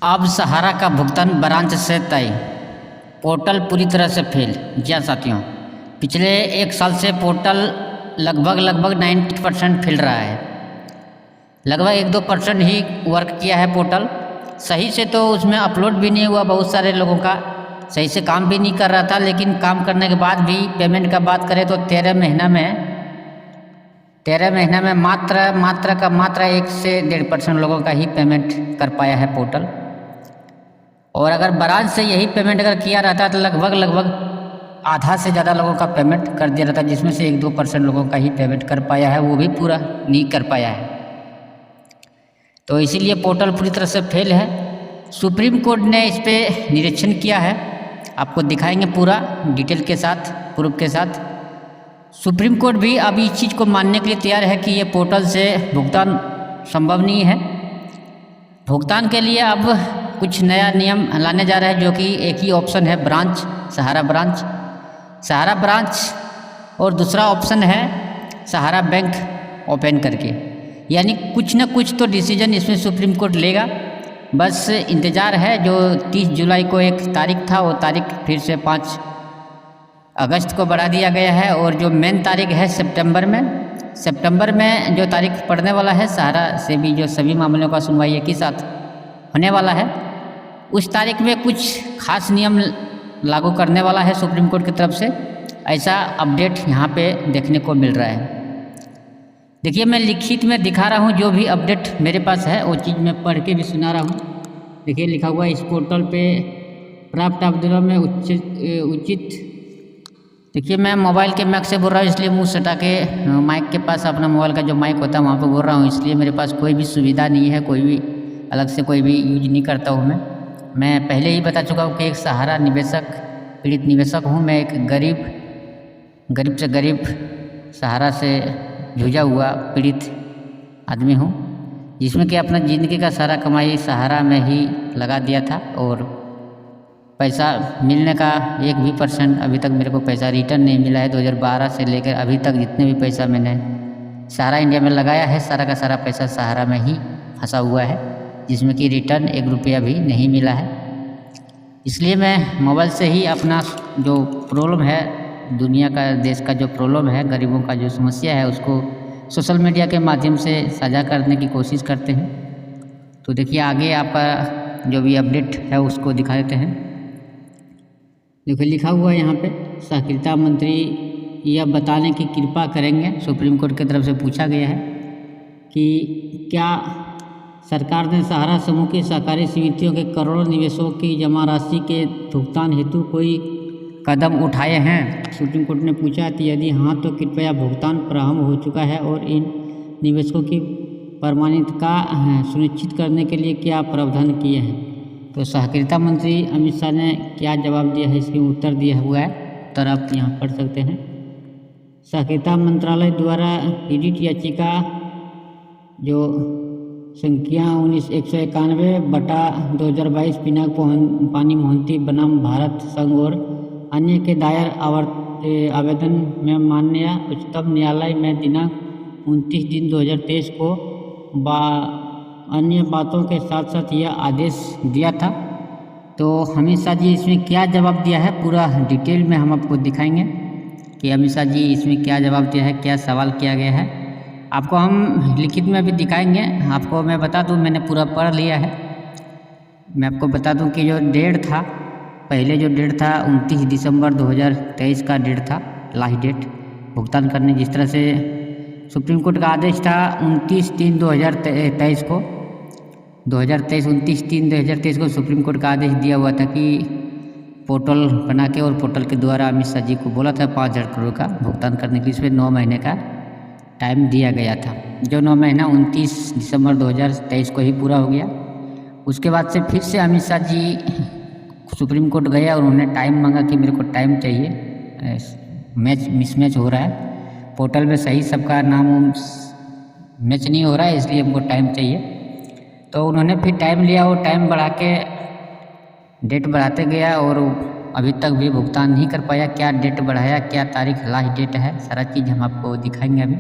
अब सहारा का भुगतान ब्रांच से तय, पोर्टल पूरी तरह से फेल। जी हाँ साथियों, पिछले एक साल से पोर्टल लगभग 90% फेल रहा है। लगभग 1-2% ही वर्क किया है पोर्टल सही से, तो उसमें अपलोड भी नहीं हुआ। बहुत सारे लोगों का सही से काम भी नहीं कर रहा था, लेकिन काम करने के बाद भी पेमेंट का बात करें तो 13 महीना में मात्र 1 से 1.5% लोगों का ही पेमेंट कर पाया है पोर्टल। और अगर ब्रांच से यही पेमेंट अगर किया रहता तो लगभग आधा से ज़्यादा लोगों का पेमेंट कर दिया रहता, जिसमें से 1-2% लोगों का ही पेमेंट कर पाया है, वो भी पूरा नहीं कर पाया है। तो इसीलिए पोर्टल पूरी तरह से फेल है। सुप्रीम कोर्ट ने इस पर निरीक्षण किया है, आपको दिखाएंगे पूरा डिटेल के साथ, प्रूफ के साथ। सुप्रीम कोर्ट भी अब इस चीज़ को मानने के लिए तैयार है कि ये पोर्टल से भुगतान संभव नहीं है। भुगतान के लिए अब कुछ नया नियम लाने जा रहे हैं, जो कि एक ही ऑप्शन है, ब्रांच, सहारा ब्रांच, और दूसरा ऑप्शन है सहारा बैंक ओपन करके। यानी कुछ न कुछ तो डिसीजन इसमें सुप्रीम कोर्ट लेगा, बस इंतज़ार है। जो 30 जुलाई को एक तारीख था, वो तारीख फिर से 5 अगस्त को बढ़ा दिया गया है। और जो मेन तारीख है सितंबर में जो तारीख पड़ने वाला है, सहारा से भी जो सभी मामलों का सुनवाई एक ही साथ होने वाला है, उस तारीख में कुछ खास नियम लागू करने वाला है सुप्रीम कोर्ट की तरफ से। ऐसा अपडेट यहाँ पे देखने को मिल रहा है। देखिए, मैं लिखित में दिखा रहा हूँ जो भी अपडेट मेरे पास है, वो चीज़ मैं पढ़ के भी सुना रहा हूँ। देखिए, लिखा हुआ है इस पोर्टल पे प्राप्त आवेदनों में उचित। देखिए, मैं मोबाइल के माइक से बोल रहा हूँ, इसलिए मुंह सटा के माइक के पास, अपना मोबाइल का जो माइक होता है वहाँ पे बोल रहा हूँ, इसलिए मेरे पास कोई भी सुविधा नहीं है, कोई भी अलग से कोई भी यूज नहीं करता हूँ। मैं पहले ही बता चुका हूँ कि एक सहारा पीड़ित निवेशक हूँ। मैं एक गरीब से गरीब, सहारा से जूझा हुआ पीड़ित आदमी हूँ, जिसमें कि अपना ज़िंदगी का सारा कमाई सहारा में ही लगा दिया था। और पैसा मिलने का 1% अभी तक मेरे को पैसा रिटर्न नहीं मिला है। 2012 से लेकर अभी तक जितने भी पैसा मैंने सहारा इंडिया में लगाया है, सारा का सारा पैसा सहारा में ही फंसा हुआ है, जिसमें कि रिटर्न 1 रुपया भी नहीं मिला है। इसलिए मैं मोबाइल से ही अपना जो प्रॉब्लम है, दुनिया का, देश का जो प्रॉब्लम है, गरीबों का जो समस्या है, उसको सोशल मीडिया के माध्यम से साझा करने की कोशिश करते हैं। तो देखिए, आगे आपका जो भी अपडेट है उसको दिखा देते हैं। देखिए, लिखा हुआ है यहाँ पे, सहकारिता मंत्री यह बताने की कृपा करेंगे। सुप्रीम कोर्ट की तरफ से पूछा गया है कि क्या सरकार ने सहारा समूह की सहकारी समितियों के करोड़ों निवेशकों की जमा राशि के भुगतान हेतु कोई कदम उठाए हैं। सुप्रीम कोर्ट ने पूछा कि यदि हाँ, तो कृपया भुगतान प्रारंभ हो चुका है और इन निवेशकों की प्रमाणिकता सुनिश्चित करने के लिए क्या प्रावधान किए हैं। तो सहकारिता मंत्री अमित शाह ने क्या जवाब दिया है, इसके उत्तर दिया हुआ है, उत्तर आप यहाँ पढ़ सकते हैं। सहकारिता मंत्रालय द्वारा एडिट याचिका जो संख्या 19-191/2022 पिनाक पानी मोहंती बनाम भारत संघ और अन्य के दायर आवेदन में माननीय उच्चतम न्यायालय में दिनांक 29/3/2023 को अन्य बातों के साथ साथ यह आदेश दिया था। तो अमित शाह जी इसमें क्या जवाब दिया है, पूरा डिटेल में हम आपको दिखाएंगे कि अमित शाह जी इसमें क्या जवाब दिया है, क्या सवाल किया गया है। आपको हम लिखित में भी दिखाएंगे। आपको मैं बता दूं, मैंने पूरा पढ़ लिया है। मैं आपको बता दूं कि जो डेट था, पहले जो डेट था 29 दिसंबर 2023 का डेट था, लास्ट डेट भुगतान करने। जिस तरह से सुप्रीम कोर्ट का आदेश था 29/3/2023 को, 29/3/2023 को सुप्रीम कोर्ट का आदेश दिया हुआ था कि पोर्टल बना के, और पोर्टल के द्वारा अमित शाह जी को बोला था 5,000 करोड़ का भुगतान करने के लिए। इसमें 9 महीने का टाइम दिया गया था, जो 9 महीना 29 दिसंबर 2023 को ही पूरा हो गया। उसके बाद से फिर से अमित शाह जी सुप्रीम कोर्ट गए और उन्होंने टाइम मांगा कि मेरे को टाइम चाहिए, मिसमैच हो रहा है, पोर्टल में सही सबका नाम मैच नहीं हो रहा है, इसलिए हमको टाइम चाहिए। तो उन्होंने फिर टाइम लिया और टाइम बढ़ा के डेट बढ़ाते गया, और अभी तक भी भुगतान नहीं कर पाया। क्या डेट बढ़ाया, क्या तारीख लास्ट डेट है, सारा चीज़ हम आपको दिखाएंगे। अभी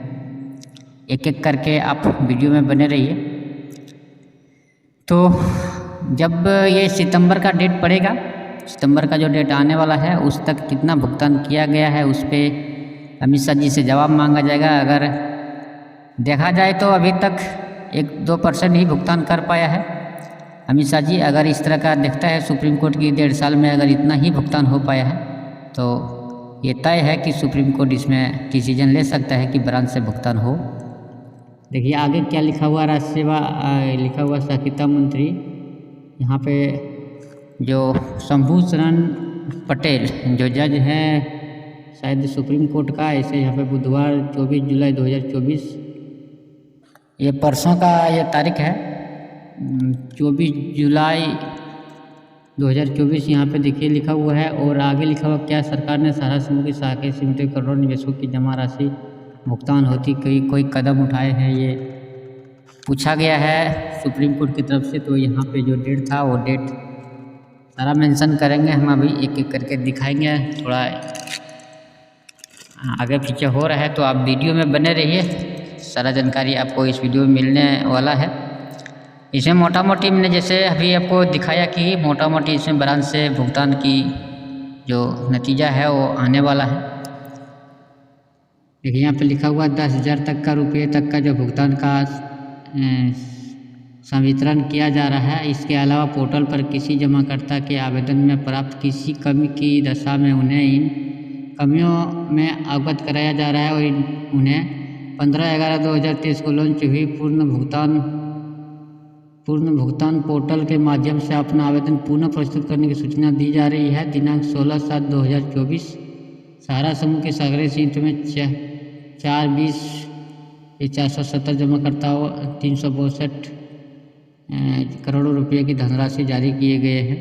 एक एक करके आप वीडियो में बने रहिए। तो जब ये सितंबर का डेट पड़ेगा, सितंबर का जो डेट आने वाला है उस तक कितना भुगतान किया गया है उस पर अमित शाह जी से जवाब मांगा जाएगा। अगर देखा जाए तो अभी तक 1-2% ही भुगतान कर पाया है अमित शाह जी। अगर इस तरह का दिखता है सुप्रीम कोर्ट की 1.5 साल में अगर इतना ही भुगतान हो पाया है तो ये तय है कि सुप्रीम कोर्ट इसमें डिसीजन ले सकता है कि ब्रांच से भुगतान हो। देखिए आगे क्या लिखा हुआ, राज्य सेवा लिखा हुआ सहकारिता मंत्री, यहाँ पे जो शंभू शरण पटेल जो जज हैं शायद सुप्रीम कोर्ट का, ऐसे यहाँ पे बुधवार 24 जुलाई 2024, ये परसों का ये तारीख है 24 जुलाई 2024, यहाँ पे देखिए लिखा हुआ है। और आगे लिखा हुआ क्या, सरकार ने सहारा समूह की सहकारी समिति करोड़ों निवेशकों की जमा राशि भुगतान होती कोई कदम उठाए हैं, ये पूछा गया है सुप्रीम कोर्ट की तरफ से। तो यहाँ पे जो डेट था वो डेट सारा मेंशन करेंगे, हम अभी एक एक करके दिखाएंगे। थोड़ा आगे पीछे हो रहा है तो आप वीडियो में बने रहिए, सारा जानकारी आपको इस वीडियो में मिलने वाला है। इसमें मोटा मोटी मैंने जैसे अभी आपको दिखाया कि मोटा मोटी इसमें ब्रांच से भुगतान की जो नतीजा है वो आने वाला है। देखिए यहाँ पे लिखा हुआ 10,000 तक का रुपये तक का जो भुगतान का संवितरण किया जा रहा है। इसके अलावा पोर्टल पर किसी जमाकर्ता के आवेदन में प्राप्त किसी कमी की दशा में उन्हें इन कमियों में अवगत कराया जा रहा है और उन्हें 15/11/2023 को लॉन्च हुई पूर्ण भुगतान पोर्टल के माध्यम से अपना आवेदन पुनः प्रस्तुत करने की सूचना दी जा रही है। दिनांक 16/7/2024 सहारा समूह के सहकारी समिति में 470 जमाकर्ताओं 362 करोड़ों रुपये की धनराशि जारी किए गए हैं।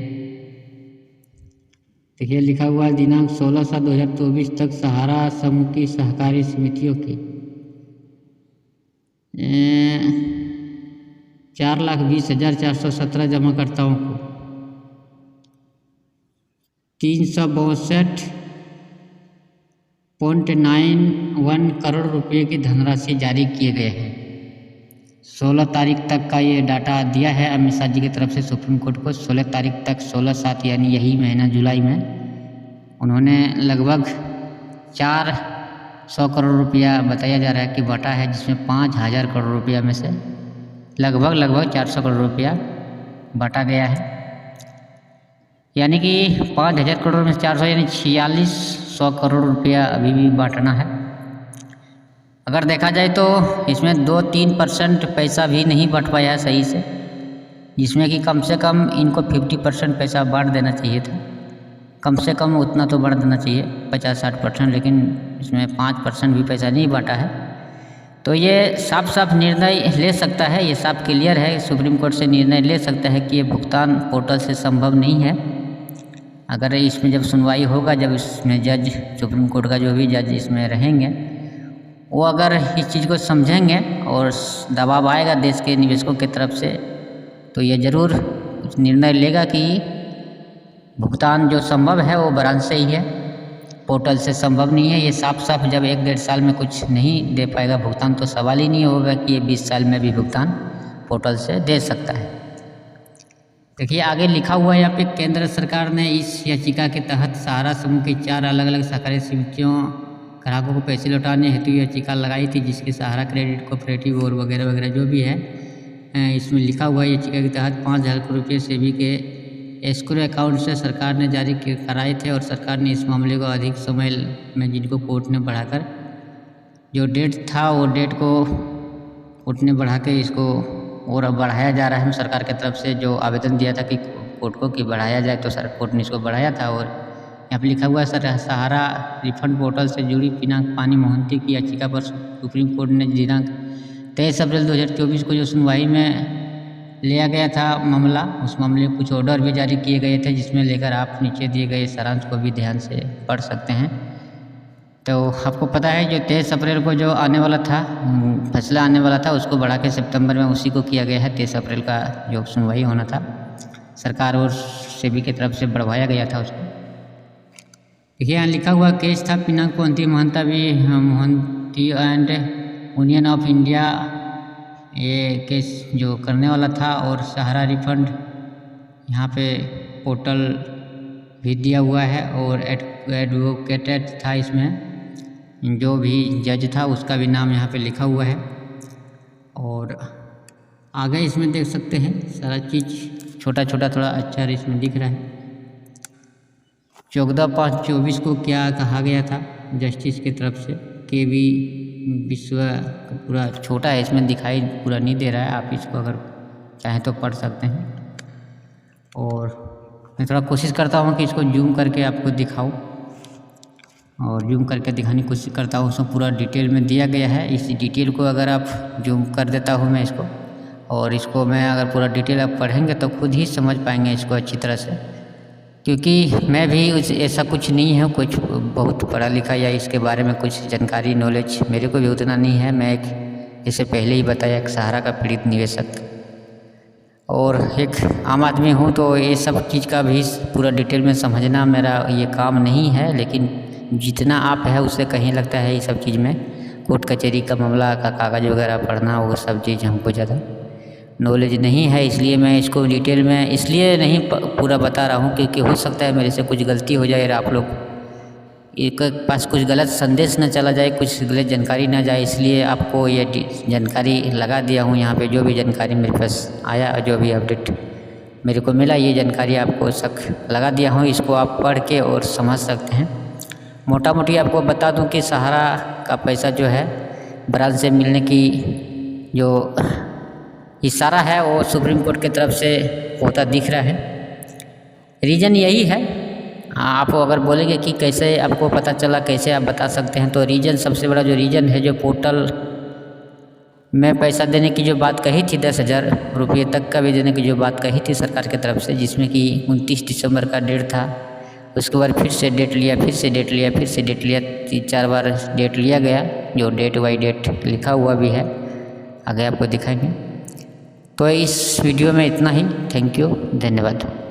देखिए लिखा हुआ है दिनांक 16/7/2024 तक सहारा समूह की सहकारी समितियों की 4,20,417 जमाकर्ताओं को 362.91 करोड़ रुपये की धनराशि जारी किए गए हैं। 16 तारीख तक का ये डाटा दिया है अमित शाह जी की तरफ से सुप्रीम कोर्ट को। 16 तारीख तक 16/7 यानी यही महीना जुलाई में उन्होंने लगभग 400 करोड़ रुपया बताया जा रहा है कि बटा है, जिसमें 5,000 करोड़ रुपया में से लगभग 400 करोड़ रुपया बांटा गया है। यानी कि 5,000 करोड़ में 400 यानी 4,600 करोड़ रुपया अभी भी बांटना है। अगर देखा जाए तो इसमें 2-3% पैसा भी नहीं बट पाया है सही से, जिसमें कि कम से कम इनको 50% पैसा बांट देना चाहिए था। कम से कम उतना तो बांट देना चाहिए 50-60%, लेकिन इसमें 5% भी पैसा नहीं बांटा है। तो ये साफ निर्णय ले सकता है, ये साफ क्लियर है, सुप्रीम कोर्ट से निर्णय ले सकता है कि ये भुगतान पोर्टल से संभव नहीं है। अगर इसमें जब सुनवाई होगा, जब इसमें जज सुप्रीम कोर्ट का जो भी जज इसमें रहेंगे वो अगर इस चीज़ को समझेंगे और दबाव आएगा देश के निवेशकों की तरफ से, तो ये ज़रूर कुछ निर्णय लेगा कि भुगतान जो संभव है वो ब्रांच से ही है, पोर्टल से संभव नहीं है। ये साफ जब 1-1.5 साल में कुछ नहीं दे पाएगा भुगतान, तो सवाल ही नहीं होगा कि ये 20 साल में भी भुगतान पोर्टल से दे सकता है। देखिए आगे लिखा हुआ है यहाँ पे, केंद्र सरकार ने इस याचिका के तहत सहारा समूह की 4 अलग-अलग सहकारी समितियों ग्राहकों को पैसे लौटाने हेतु याचिका लगाई थी, जिसके सहारा क्रेडिट कोऑपरेटिव और वगैरह जो भी है इसमें लिखा हुआ है। याचिका के तहत 5,000 करोड़ रुपये सेबी के एस्क्रो अकाउंट से सरकार ने जारी कराए थे और सरकार ने इस मामले को अधिक समय में, जिनको कोर्ट ने बढ़ाकर जो डेट था वो डेट को कोर्ट ने बढ़ा के इसको और बढ़ाया जा रहा है। सरकार की तरफ से जो आवेदन दिया था कि कोर्ट को कि बढ़ाया जाए, तो सर कोर्ट ने इसको बढ़ाया था। और यहाँ पर लिखा हुआ है सहारा रिफंड पोर्टल से जुड़ी पिनाक पानी मोहंती की याचिका पर सुप्रीम कोर्ट ने दिनांक 23 अप्रैल 2024 को जो सुनवाई में लिया गया था मामला, उस मामले में कुछ ऑर्डर भी जारी किए गए थे, जिसमें लेकर आप नीचे दिए गए सारांश को भी ध्यान से पढ़ सकते हैं। तो आपको पता है जो 23 अप्रैल को जो आने वाला था फैसला आने वाला था, उसको बढ़ा के सितंबर में उसी को किया गया है। 23 अप्रैल का जो सुनवाई होना था सरकार और सेबी की तरफ से बढ़वाया गया था उसको। देखिए यहाँ लिखा हुआ केस था Pinak Mohanty Mohanty and Union of India, ये केस जो करने वाला था। और सहारा रिफंड यहाँ पे पोर्टल भी दिया हुआ है और एडवोकेटेड था, इसमें जो भी जज था उसका भी नाम यहाँ पे लिखा हुआ है। और आगे इसमें देख सकते हैं सारा चीज़ छोटा छोटा थोड़ा अक्षर इसमें दिख रहा है। 14/5/24 को क्या कहा गया था जस्टिस की तरफ से, KV विश्व पूरा छोटा है, इसमें दिखाई पूरा नहीं दे रहा है, आप इसको अगर चाहें तो पढ़ सकते हैं। और मैं थोड़ा कोशिश करता हूँ कि इसको जूम करके आपको दिखाऊं, और जूम करके दिखाने की कोशिश करता हूँ। उसमें पूरा डिटेल में दिया गया है। इस डिटेल को अगर आप जूम कर देता हूँ मैं इसको, और इसको मैं अगर पूरा डिटेल आप पढ़ेंगे तो खुद ही समझ पाएंगे इसको अच्छी तरह से, क्योंकि मैं भी ऐसा कुछ नहीं है कुछ बहुत पढ़ा लिखा या इसके बारे में कुछ जानकारी नॉलेज मेरे को भी उतना नहीं है। मैं एक जैसे पहले ही बताया एक सहारा का पीड़ित निवेशक और एक आम आदमी हूँ, तो ये सब चीज़ का भी पूरा डिटेल में समझना मेरा ये काम नहीं है। लेकिन जितना आप है उससे कहीं लगता है ये सब चीज़ में कोर्ट कचहरी का मामला का कागज़ वगैरह पढ़ना वो सब चीज़ हमको ज़्यादा नॉलेज नहीं है, इसलिए मैं इसको डिटेल में इसलिए नहीं पूरा बता रहा हूँ क्योंकि हो सकता है मेरे से कुछ गलती हो जाए और आप लोग के पास कुछ गलत संदेश न चला जाए, कुछ गलत जानकारी ना जाए, इसलिए आपको ये जानकारी लगा दिया हूँ। यहाँ पे जो भी जानकारी मेरे पास आया और जो भी अपडेट मेरे को मिला ये जानकारी आपको सब लगा दिया हूँ। इसको आप पढ़ के और समझ सकते हैं। मोटा मोटी आपको बता दूँ कि सहारा का पैसा जो है ब्रांच से मिलने की जो इशारा है वो सुप्रीम कोर्ट की तरफ से होता दिख रहा है। रीज़न यही है। आप अगर बोलेंगे कि कैसे आपको पता चला, कैसे आप बता सकते हैं, तो रीज़न सबसे बड़ा जो रीज़न है, जो पोर्टल में पैसा देने की जो बात कही थी 10,000 रुपये तक का भी देने की जो बात कही थी सरकार की तरफ से, जिसमें कि 29 दिसंबर का डेट था। उसके बाद फिर से डेट लिया, फिर से डेट लिया, फिर से डेट लिया, 3-4 बार डेट लिया गया, जो डेट बाई डेट लिखा हुआ भी है, आगे आपको दिखाएंगे। तो इस वीडियो में इतना ही। थैंक यू, धन्यवाद।